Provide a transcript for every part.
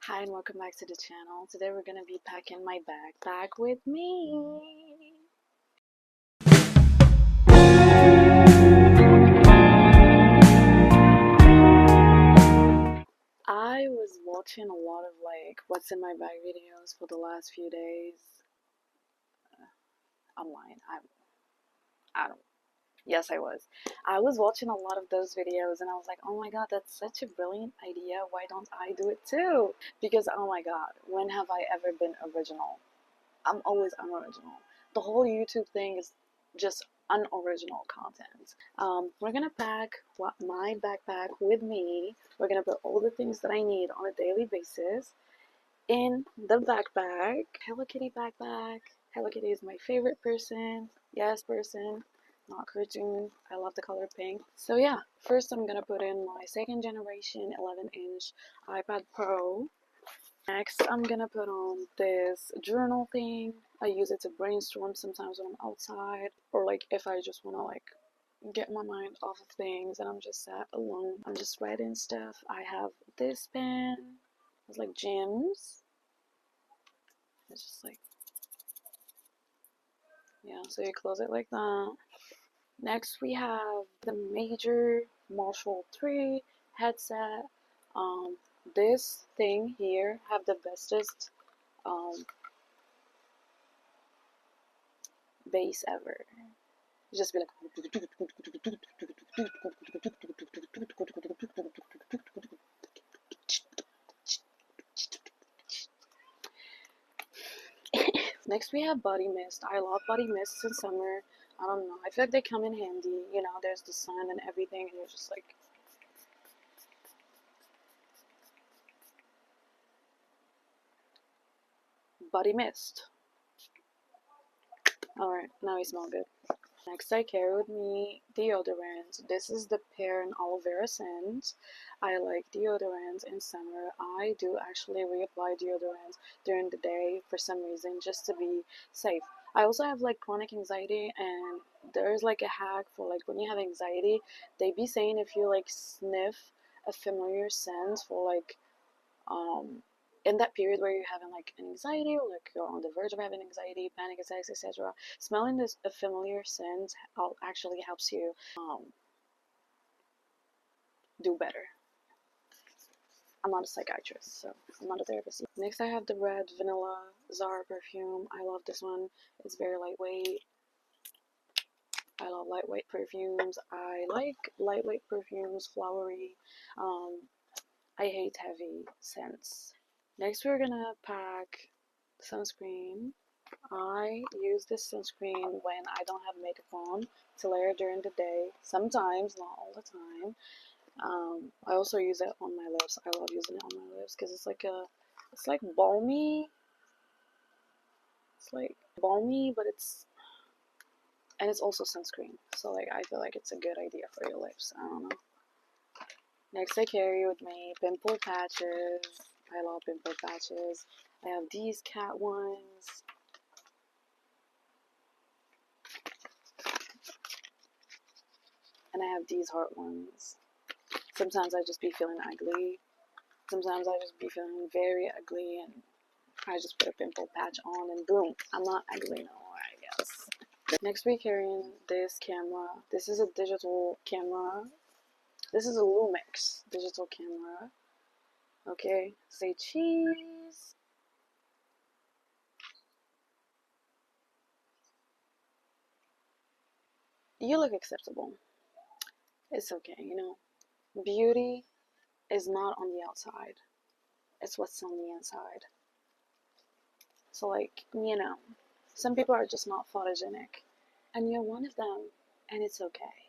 Hi and welcome back to the channel. Today we're gonna be packing my backpack with me. I was watching a lot of what's in my bag videos for the last few days. Online. I don't Yes, I was. I was watching a lot of those videos and I was like, oh my god, that's such a brilliant idea. Why don't I do it too? Because oh my god, when have I ever been original? I'm always unoriginal. The whole YouTube thing is just unoriginal content. We're gonna pack my backpack with me. We're gonna put all the things that I need on a daily basis in the backpack. Hello Kitty backpack. Hello Kitty is my favorite person. Yes, person. Not cartoon. I love the color pink. So yeah, first I'm gonna put in my second generation 11-inch iPad Pro. Next, I'm gonna put on this journal thing. I use it to brainstorm sometimes when I'm outside, or if I just wanna get my mind off of things and I'm just sat alone. I'm just writing stuff. I have this pen. It's like gems. It's just yeah, so you close it like that. Next, we have the major Marshall 3 headset. Um, this thing here have the bestest bass ever. Just be like next we have body mist. I love body mists in summer. I don't know, I feel like they come in handy. You know, there's the sun and everything and you're just like body mist. Alright, now we smell good. Next, I carry with me deodorant. This is the pear and aloe vera scent. I like deodorants in summer. I do actually reapply deodorant during the day for some reason, just to be safe. I also have chronic anxiety, and there's a hack for when you have anxiety. They be saying if you sniff a familiar scent for um in that period where you're having an anxiety, or you're on the verge of having anxiety, panic attacks, etc., smelling this a familiar scent actually helps you do better. I'm not a psychiatrist, so I'm not a therapist. Next, I have the red vanilla Zara perfume. I love this one. It's very lightweight. I love lightweight perfumes. I like lightweight perfumes, flowery. I hate heavy scents. Next, we're gonna pack sunscreen. I use this sunscreen when I don't have makeup on to layer during the day. Sometimes, not all the time. I also use it on my lips. I love using it on my lips because it's like balmy. It's like balmy, but it's also sunscreen. So I feel like it's a good idea for your lips. I don't know. Next, I carry with me pimple patches. I love pimple patches. I have these cat ones. And I have these heart ones. Sometimes I just be feeling ugly. Sometimes I just be feeling very ugly and I just put a pimple patch on and boom, I'm not ugly no more, I guess. Next we're carrying this camera. This is a digital camera. This is a Lumix digital camera. Okay, say cheese. You look acceptable. It's okay, you know. Beauty is not on the outside. It's what's on the inside. So you know, some people are just not photogenic. And you're one of them, and it's okay.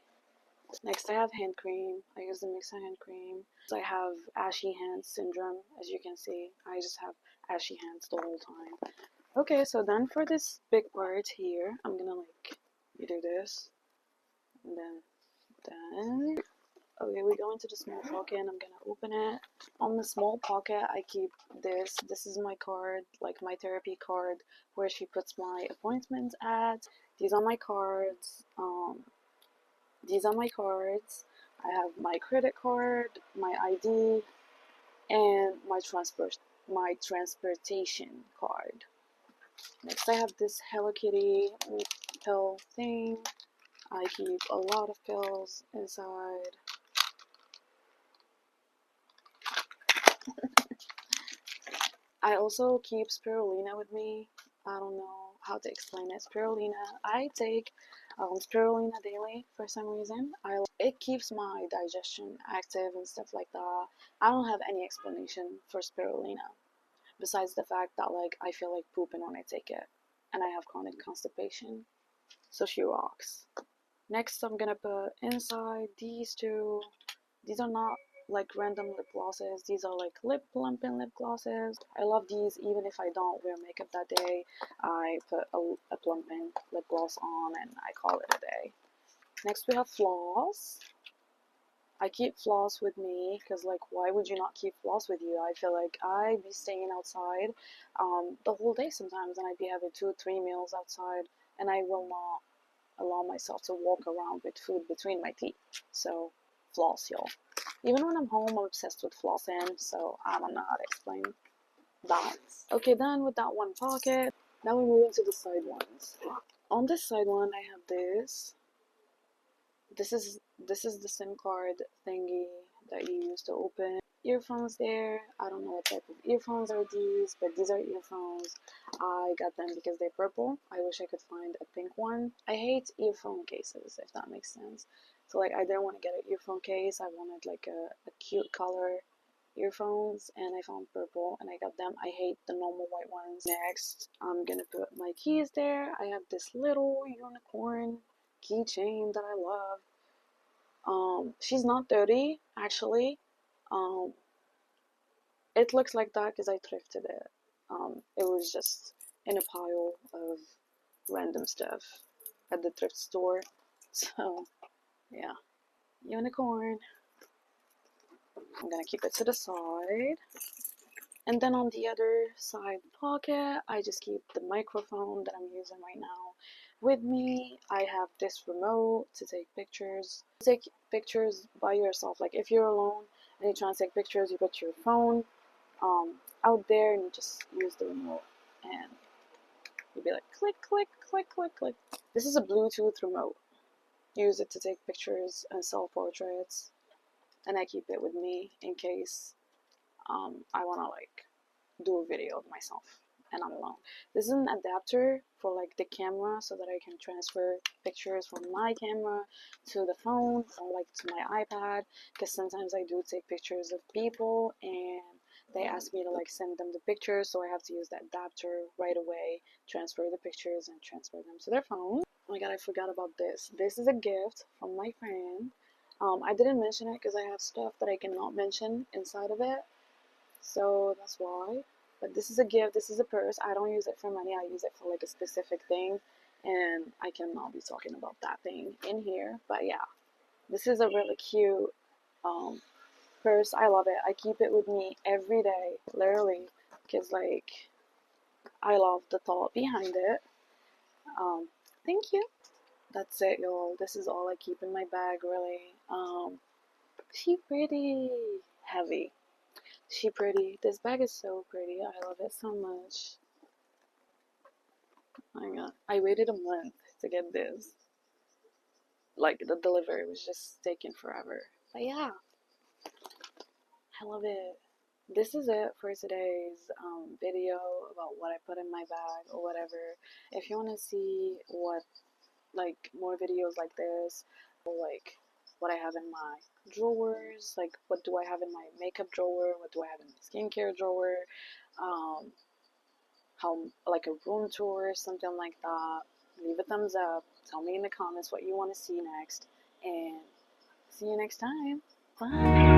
Next, I have hand cream. I use the Mix hand cream. So I have ashy hands syndrome, as you can see. I just have ashy hands the whole time. Okay, so then for this big part here, I'm gonna you do this, and then okay, we go into the small pocket, and I'm gonna open it. On the small pocket, I keep this. This is my card, my therapy card, where she puts my appointments at. These are my cards. These are my cards. I have my credit card, my ID, and my my transportation card. Next I have this Hello Kitty pill thing. I keep a lot of pills inside. I also keep spirulina with me. I don't know how to explain it. Spirulina. I take spirulina daily for some reason. It keeps my digestion active and stuff like that. I don't have any explanation for spirulina besides the fact that like I feel like pooping when I take it, and I have chronic constipation. So she rocks. Next, I'm gonna put inside these two. These are not like random lip glosses. These are like lip plumping lip glosses. I love these even if I don't wear makeup that day. I put a plumping lip gloss on and I call it a day. Next we have floss. I keep floss with me because like why would you not keep floss with you? I feel like I'd be staying outside the whole day sometimes, and I'd be having 2 or 3 meals outside, and I will not allow myself to walk around with food between my teeth. So floss, y'all. Even when I'm home, I'm obsessed with flossing, so I don't know how to explain that. Okay, done with that one pocket. Now we move into the side ones. On this side one, I have this. This is the SIM card thingy that you use to open earphones there. I don't know what type of earphones are these, but these are earphones. I got them because they're purple. I wish I could find a pink one. I hate earphone cases, if that makes sense. So like I didn't want to get an earphone case. I wanted like a cute color earphones, and I found purple and I got them. I hate the normal white ones. Next, I'm gonna put my keys there. I have this little unicorn keychain that I love. She's not dirty actually. Um, it looks like that because I thrifted it. It was just in a pile of random stuff at the thrift store. So yeah, unicorn. I'm gonna keep it to the side. And then on the other side pocket, I just keep the microphone that I'm using right now with me. I have this remote to take pictures. Take pictures by yourself. Like if you're alone and you're trying to take pictures, you put your phone out there and you just use the remote and you'll be like click, click, click, click, click. This is a Bluetooth remote. Use it to take pictures and self portraits, and I keep it with me in case I want to like do a video of myself and I'm alone. This is an adapter for like the camera so that I can transfer pictures from my camera to the phone or like to my iPad, because sometimes I do take pictures of people and they ask me to like send them the pictures, so I have to use that adapter right away, transfer the pictures and transfer them to their phone. Oh my god, I forgot about this. This is a gift from my friend. I didn't mention it because I have stuff that I cannot mention inside of it, so that's why. But this is a gift. This is a purse. I don't use it for money. I use it for like a specific thing, and I cannot be talking about that thing in here. But yeah, this is a really cute purse. I love it. I keep it with me every day, literally, because like I love the thought behind it. Thank you. That's it, y'all. This is all I keep in my bag, really. She pretty heavy. She pretty. This bag is so pretty. I love it so much. Oh my god. I waited a month to get this. Like, the delivery was just taking forever. But yeah, I love it. This is it for today's video about what I put in my bag or whatever. If you want to see what, like, more videos like this, or like what I have in my drawers, like what do I have in my makeup drawer, what do I have in my skincare drawer, um, how like a room tour, something like that, leave a thumbs up, tell me in the comments what you want to see next, and see you next time. Bye.